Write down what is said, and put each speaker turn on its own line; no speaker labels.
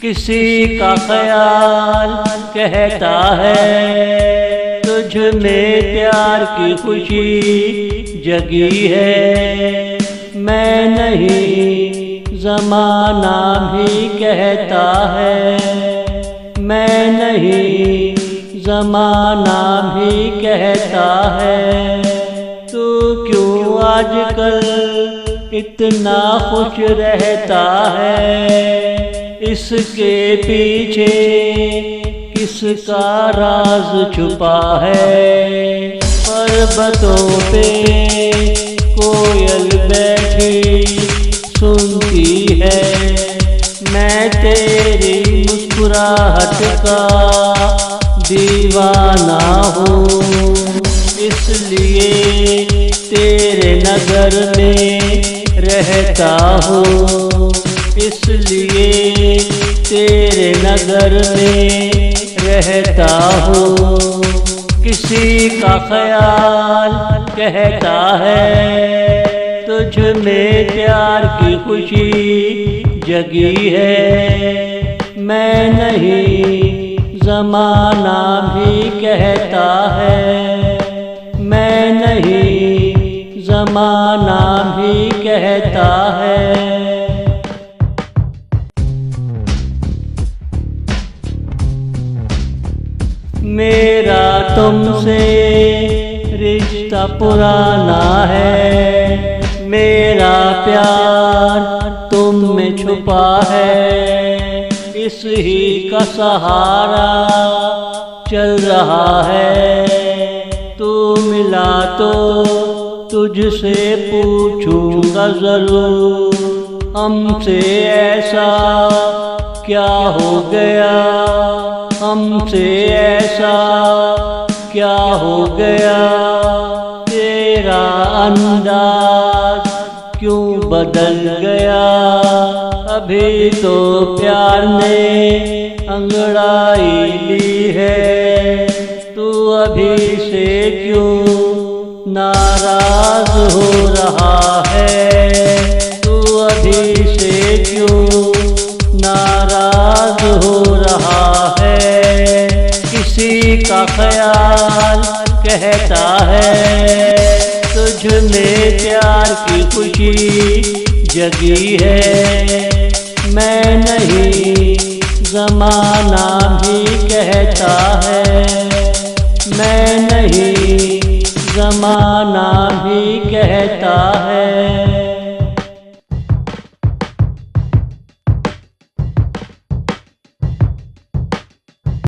किसी का ख्याल कहता है तुझ में प्यार की खुशी जगी है। मैं नहीं ज़माना भी कहता है, मैं नहीं ज़माना भी कहता है। तू क्यों आजकल इतना खुश रहता है, इसके पीछे किसका राज छुपा है। पर्वतों पे कोयल बैठी सुनती है, मैं तेरी मुस्कुराहट का दीवाना हूँ, इसलिए तेरे नगर में रहता हूँ, इसलिए तेरे नगर में रहता हूँ। किसी का ख्याल कहता है तुझ में प्यार की खुशी जगी है। मैं नहीं ज़माना भी कहता है, मैं नहीं ज़माना भी कहता है। मेरा तुमसे रिश्ता पुराना है, मेरा प्यार तुम में छुपा है, इस ही का सहारा चल रहा है। तू मिला तो तुझसे पूछूंगा ज़रूर, हमसे ऐसा क्या हो गया, हमसे ऐसा क्या हो गया। तेरा अंदाज क्यों बदल गया, अभी तो प्यार ने अंगड़ाई ली है। तू अभी से क्यों नाराज हो रहा है, तू अभी से क्यों नाराज हो रहा है। किसी का ख्याल कहता है तुझ में प्यार की खुशी जगी है। मैं नहीं ज़माना भी कहता है, मैं नहीं ज़माना भी कहता है।